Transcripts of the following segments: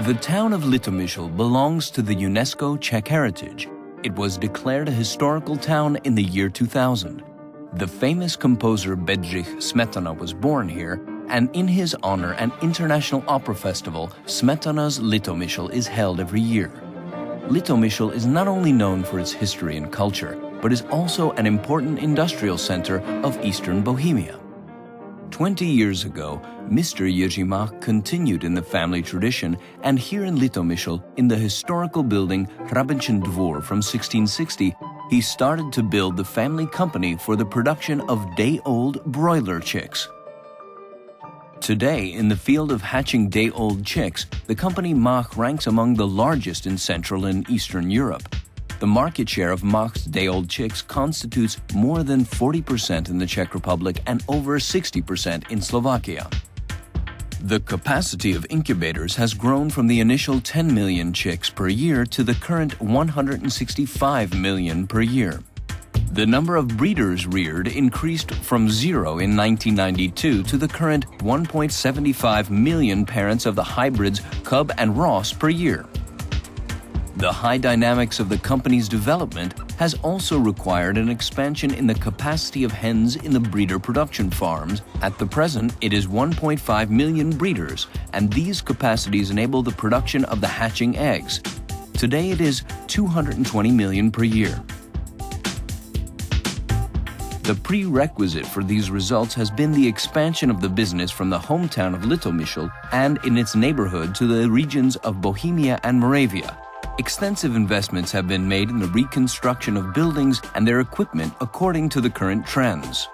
The town of Litomyšl belongs to the UNESCO Czech heritage. It was declared a historical town in the year 2000. The famous composer Bedřich Smetana was born here, and in his honor an international opera festival, Smetana's Litomyšl, is held every year. Litomyšl is not only known for its history and culture, but is also an important industrial center of eastern Bohemia. 20 years ago, Mr. Jiří Mach continued in the family tradition, and here in Litomyšl, in the historical building Hrabenčin Dvor from 1660, he started to build the family company for the production of day-old broiler chicks. Today, in the field of hatching day-old chicks, the company Mach ranks among the largest in Central and Eastern Europe. The market share of Mach's day-old chicks constitutes more than 40% in the Czech Republic and over 60% in Slovakia. The capacity of incubators has grown from the initial 10 million chicks per year to the current 165 million per year. The number of breeders reared increased from 0 in 1992 to the current 1.75 million parents of the hybrids Cub and Ross per year. The high dynamics of the company's development has also required an expansion in the capacity of hens in the breeder production farms. At the present, it is 1.5 million breeders, and these capacities enable the production of the hatching eggs. Today it is 220 million per year. The prerequisite for these results has been the expansion of the business from the hometown of Litomyšl and in its neighborhood to the regions of Bohemia and Moravia. Extensive investments have been made in the reconstruction of buildings and their equipment according to the current trends.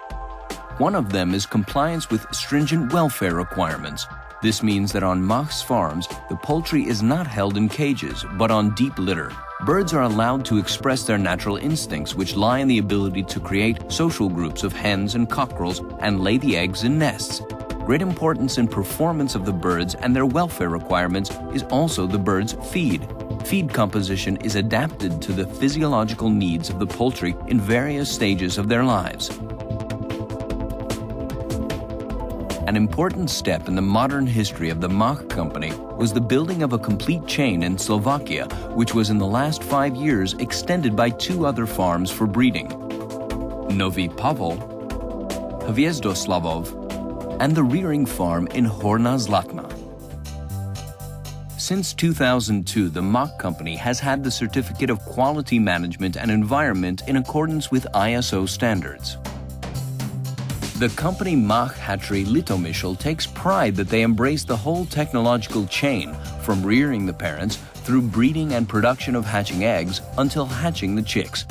One of them is compliance with stringent welfare requirements. This means that on Mach's farms, the poultry is not held in cages, but on deep litter. Birds are allowed to express their natural instincts, which lie in the ability to create social groups of hens and cockerels and lay the eggs in nests. Great importance in performance of the birds and their welfare requirements is also the birds' feed. Feed composition is adapted to the physiological needs of the poultry in various stages of their lives. An important step in the modern history of the Mach company was the building of a complete chain in Slovakia, which was in the last 5 years extended by 2 other farms for breeding: Nový Pavol, Hviezdoslavov, and the rearing farm in Horná Zlatná. Since 2002, the Mach company has had the Certificate of Quality Management and Environment in accordance with ISO standards. The company Mach Hatchery Litomyšl takes pride that they embrace the whole technological chain, from rearing the parents through breeding and production of hatching eggs until hatching the chicks.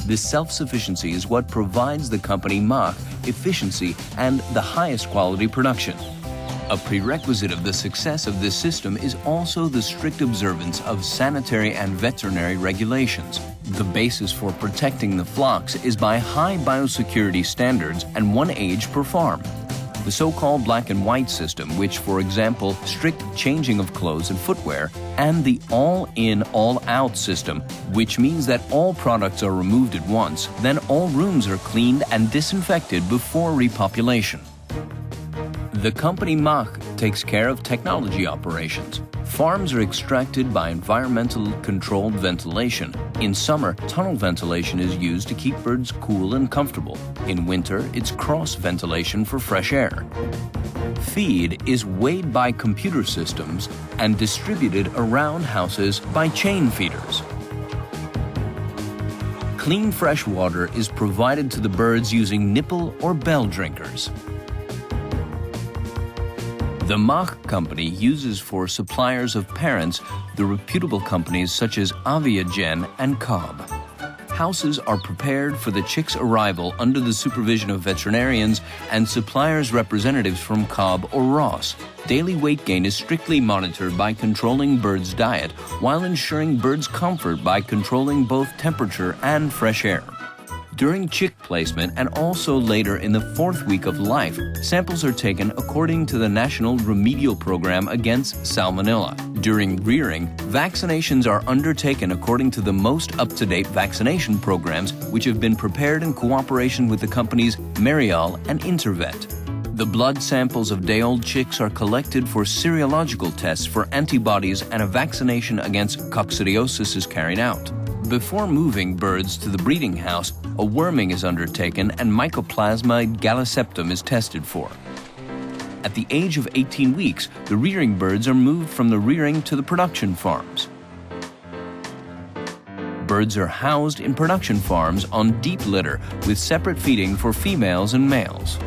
This self-sufficiency is what provides the company Mach efficiency and the highest quality production. A prerequisite of the success of this system is also the strict observance of sanitary and veterinary regulations. The basis for protecting the flocks is by high biosecurity standards and 1 age per farm. The so-called black and white system, which, for example, strict changing of clothes and footwear, and the all-in, all-out system, which means that all products are removed at once, then all rooms are cleaned and disinfected before repopulation. The company Mach takes care of technology operations. Farms are extracted by environmental controlled ventilation. In summer, tunnel ventilation is used to keep birds cool and comfortable. In winter, it's cross ventilation for fresh air. Feed is weighed by computer systems and distributed around houses by chain feeders. Clean fresh water is provided to the birds using nipple or bell drinkers. The Mach company uses for suppliers of parents the reputable companies such as Aviagen and Cobb. Houses are prepared for the chicks' arrival under the supervision of veterinarians and suppliers' representatives from Cobb or Ross. Daily weight gain is strictly monitored by controlling birds' diet while ensuring birds' comfort by controlling both temperature and fresh air. During chick placement and also later in the 4th week of life, samples are taken according to the National Remedial Program against Salmonella. During rearing, vaccinations are undertaken according to the most up-to-date vaccination programs which have been prepared in cooperation with the companies Merial and Intervet. The blood samples of day-old chicks are collected for serological tests for antibodies, and a vaccination against coccidiosis is carried out. Before moving birds to the breeding house, a worming is undertaken and Mycoplasma galliseptum is tested for. At the age of 18 weeks, the rearing birds are moved from the rearing to the production farms. Birds are housed in production farms on deep litter with separate feeding for females and males.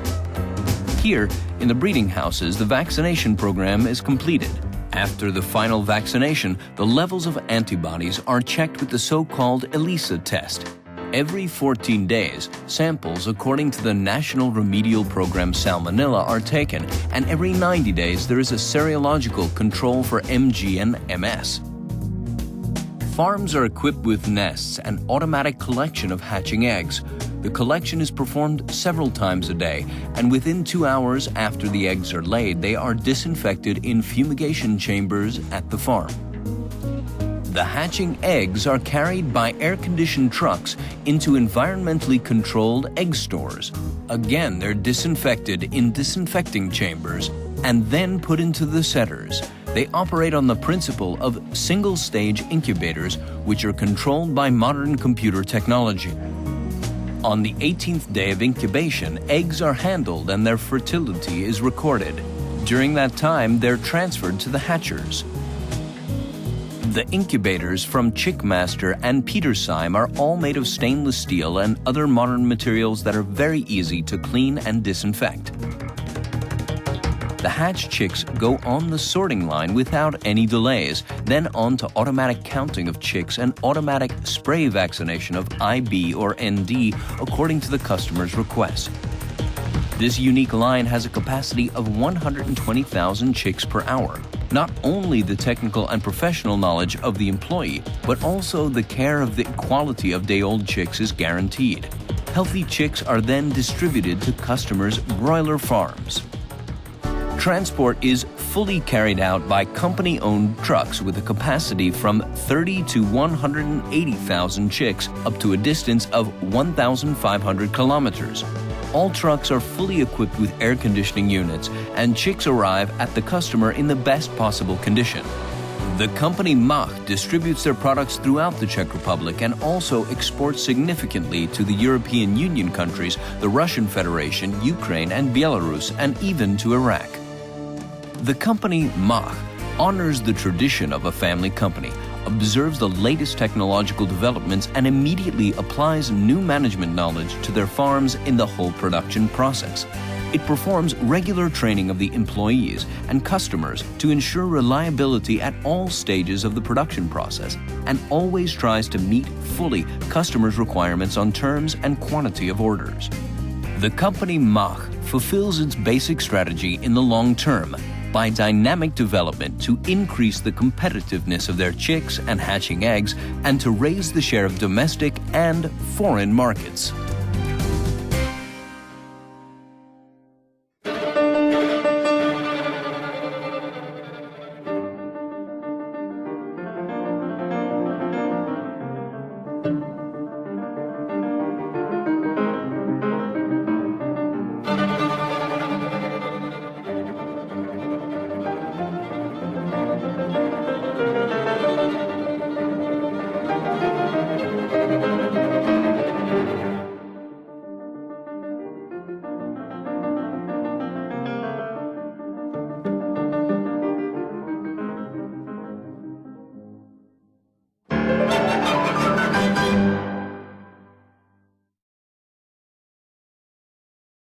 Here, in the breeding houses, the vaccination program is completed. After the final vaccination, the levels of antibodies are checked with the so-called ELISA test. Every 14 days, samples according to the National Remedial Program Salmonella are taken, and every 90 days there is a serological control for MG and MS. Farms are equipped with nests and automatic collection of hatching eggs. The collection is performed several times a day, and within 2 hours after the eggs are laid, they are disinfected in fumigation chambers at the farm. The hatching eggs are carried by air-conditioned trucks into environmentally controlled egg stores. Again, they're disinfected in disinfecting chambers and then put into the setters. They operate on the principle of single-stage incubators, which are controlled by modern computer technology. On the 18th day of incubation, eggs are handled and their fertility is recorded. During that time, they're transferred to the hatchers. The incubators from Chickmaster and Petersheim are all made of stainless steel and other modern materials that are very easy to clean and disinfect. The hatched chicks go on the sorting line without any delays, then on to automatic counting of chicks and automatic spray vaccination of IB or ND according to the customer's request. This unique line has a capacity of 120,000 chicks per hour. Not only the technical and professional knowledge of the employee, but also the care of the quality of day-old chicks is guaranteed. Healthy chicks are then distributed to customers' broiler farms. Transport is fully carried out by company-owned trucks with a capacity from 30 to 180,000 chicks up to a distance of 1,500 kilometers. All trucks are fully equipped with air conditioning units, and chicks arrive at the customer in the best possible condition. The company Mach distributes their products throughout the Czech Republic and also exports significantly to the European Union countries, the Russian Federation, Ukraine and Belarus, and even to Iraq. The company Mach honors the tradition of a family company, observes the latest technological developments, and immediately applies new management knowledge to their farms in the whole production process. It performs regular training of the employees and customers to ensure reliability at all stages of the production process, and always tries to meet fully customers' requirements on terms and quantity of orders. The company Mach fulfills its basic strategy in the long term by dynamic development to increase the competitiveness of their chicks and hatching eggs and to raise the share of domestic and foreign markets.